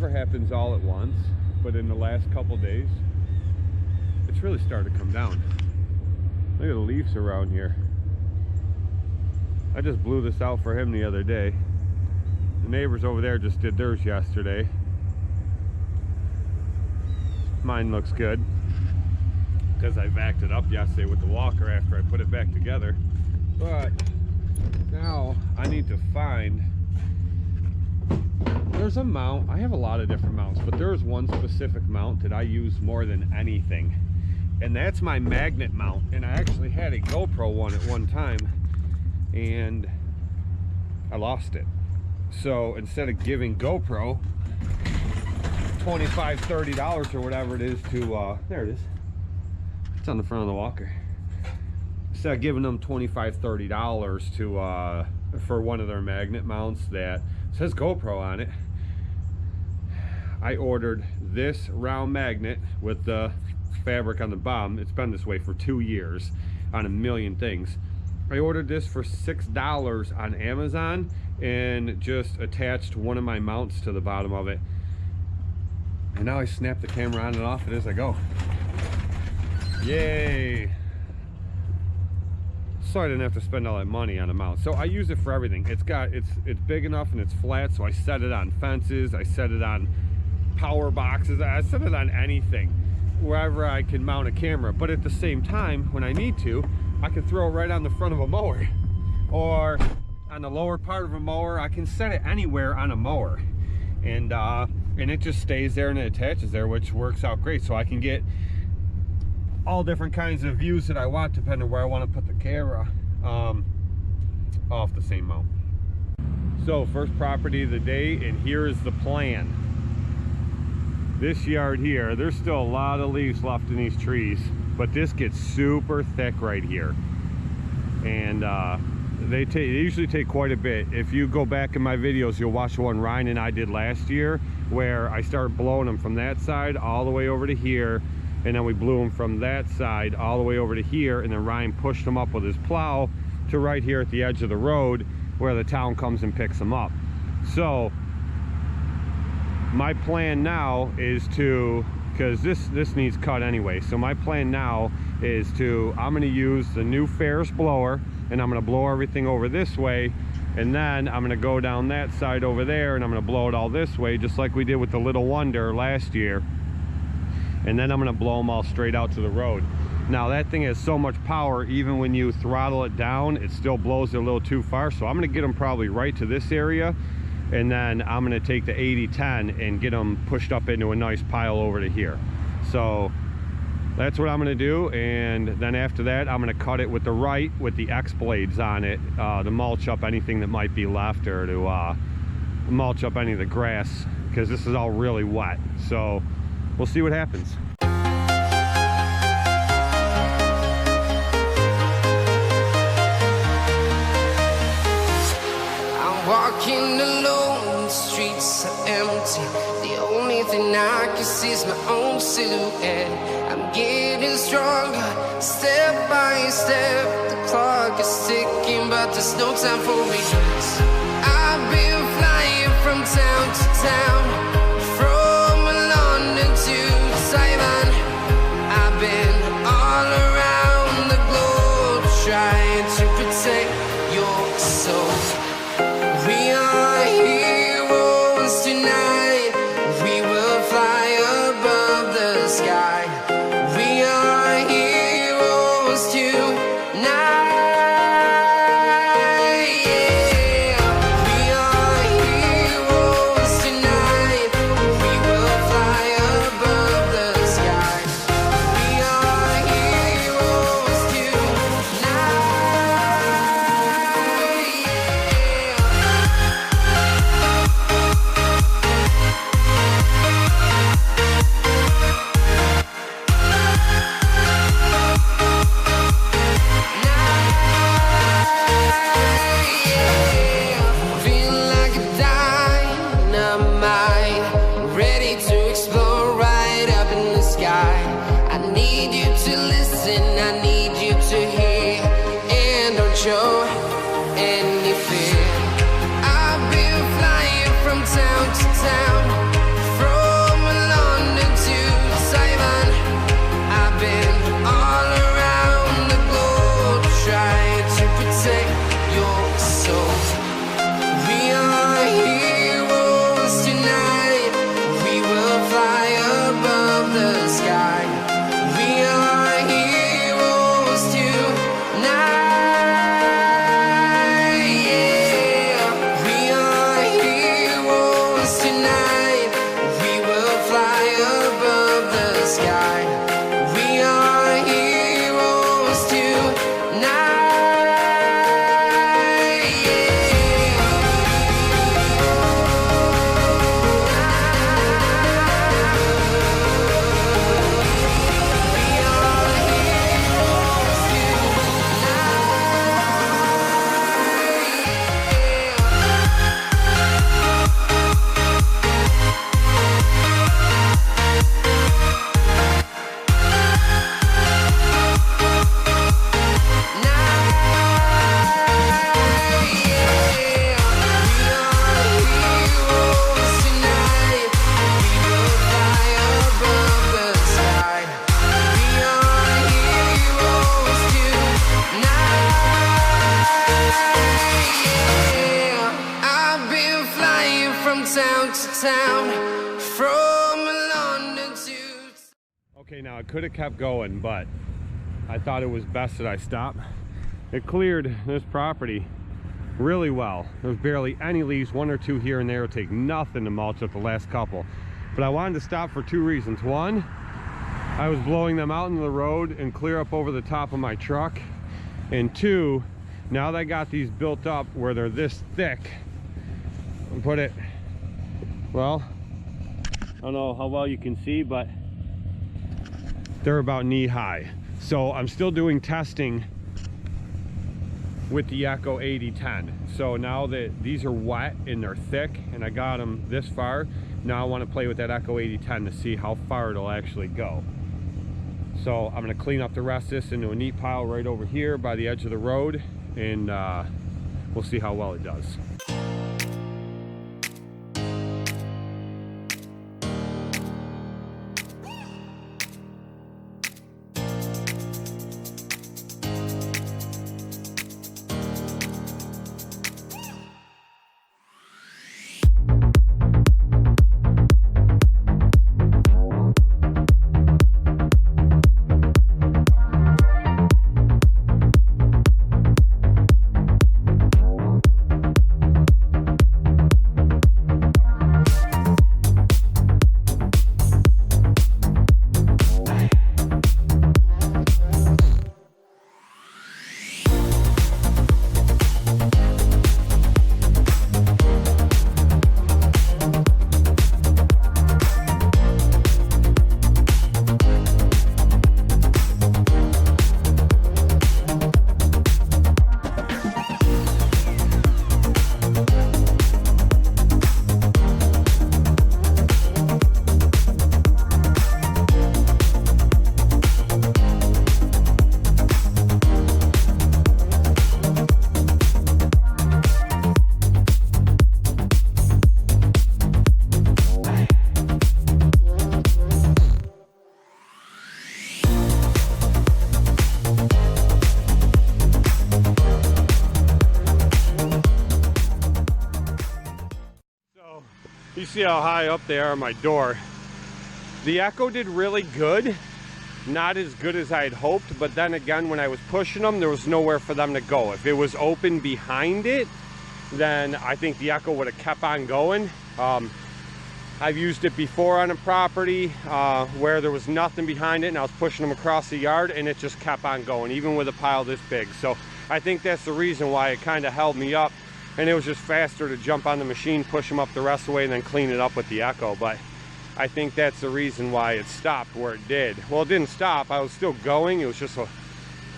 never happens all at once, but in the last couple days, it's really started to come down. Look at the leaves around here. I just blew this out for him the other day. The neighbors over there just did theirs yesterday. Mine looks good because I vacked it up yesterday with the walker after I put it back together. But now I need to find, there's a mount. I have a lot of different mounts, but there's one specific mount that I use more than anything, and that's my magnet mount. And I actually had a GoPro one at one time and I lost it. So instead of giving GoPro $25, $30 or whatever it is to there it is, it's on the front of the walker. Instead of giving them $25, $30 to for one of their magnet mounts that says GoPro on it, I ordered this round magnet with the fabric on the bottom. It's been this way for 2 years on a million things. I ordered this for $6 on Amazon and just attached one of my mounts to the bottom of it. And now I snap the camera on and off it as I go. Yay! So I didn't have to spend all that money on a mount. So I use it for everything. It's big enough and it's flat, so I set it on fences, I set it on power boxes, I set it on anything, wherever I can mount a camera. But at the same time, when I need to, I can throw it right on the front of a mower or on the lower part of a mower. I can set it anywhere on a mower, and it just stays there and it attaches there, which works out great. So I can get all different kinds of views that I want depending on where I want to put the camera off the same mount. So first property of the day, and here is the plan. This yard here, there's still a lot of leaves left in these trees, but this gets super thick right here, and they usually take quite a bit. If you go back in my videos, you'll watch the one Ryan and I did last year where I started blowing them from that side all the way over to here, and then we blew them from that side all the way over to here, and then Ryan pushed them up with his plow to right here at the edge of the road where the town comes and picks them up. So my plan now is to, because this needs cut anyway, so my plan now is to, I'm going to use the new Ferris blower, and I'm going to blow everything over this way, and then I'm going to go down that side over there and I'm going to blow it all this way, just like we did with the Little Wonder last year, and then I'm going to blow them all straight out to the road. Now that thing has so much power, even when you throttle it down, it still blows it a little too far, so I'm going to get them probably right to this area, and then I'm going to take the 80-10 and get them pushed up into a nice pile over to here. So that's what I'm going to do, and then after that I'm going to cut it with the Wright with the X blades on it to mulch up anything that might be left, or to mulch up any of the grass, because this is all really wet. So we'll see what happens. Walking alone, the streets are empty. The only thing I can see is my own silhouette. I'm getting stronger, step by step. The clock is ticking, but there's no time for regrets. I've been flying from town to town, from London to Taiwan. I've been all around the globe, trying to protect your soul. We are heroes tonight. We will fly above the sky. We are heroes tonight. Yeah. We are heroes tonight. We will fly above the sky. We are heroes tonight. Show any fear. I've been flying from town to town, try to protect your soul. We are heroes tonight. We will fly above the sky. We are heroes tonight. Yeah. We are heroes tonight. We will fly above the sky. We are heroes tonight. Town to town, from London to... Okay, now I could have kept going, but I thought it was best that I stop. It cleared this property really well. There's barely any leaves, one or two here and there. It'll take nothing to mulch up the last couple. But I wanted to stop for two reasons. One, I was blowing them out into the road and clear up over the top of my truck. And two, now that I got these built up where they're this thick, and put it, well, I don't know how well you can see, but they're about knee high. So I'm still doing testing with the Echo 8010. So now that these are wet and they're thick and I got them this far, now I want to play with that Echo 8010 to see how far it'll actually go. So I'm going to clean up the rest of this into a neat pile right over here by the edge of the road, and we'll see how well it does. You see how high up they are on my door. The Echo did really good. Not as good as I had hoped, but then again, when I was pushing them, there was nowhere for them to go. If it was open behind it, then I think the Echo would have kept on going. I've used it before on a property where there was nothing behind it and I was pushing them across the yard and it just kept on going, even with a pile this big. So I think that's the reason why it kind of held me up, and it was just faster to jump on the machine, push them up the rest of the way, and then clean it up with the Echo. But I think that's the reason why it stopped where it did. Well, it didn't stop. I was still going. It was just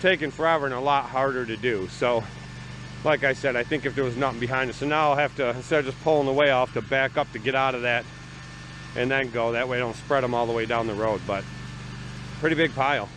taking forever and a lot harder to do. So like I said, I think if there was nothing behind it, so now I'll have to, instead of just pulling the way off, to back up to get out of that and then go. That way I don't spread them all the way down the road. But pretty big pile.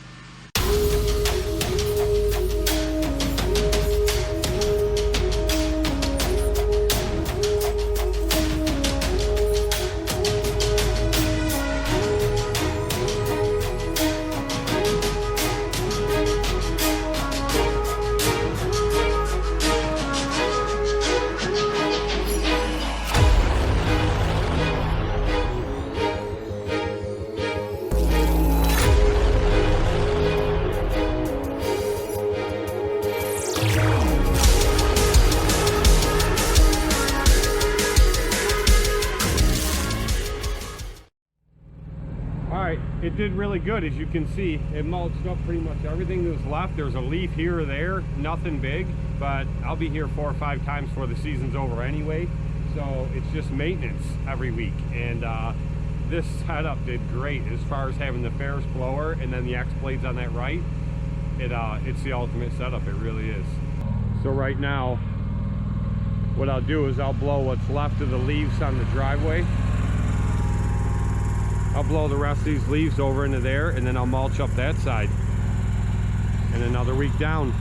it did really good. As you can see, it mulched up pretty much everything that was left. There's a leaf here or there, nothing big, but I'll be here 4 or 5 times before the season's over anyway, so it's just maintenance every week. And this setup did great as far as having the Ferris blower and then the X blades on that Wright. It's the ultimate setup, it really is. So right now, what I'll do is I'll blow what's left of the leaves on the driveway. I'll blow the rest of these leaves over into there, and then I'll mulch up that side. And another week down.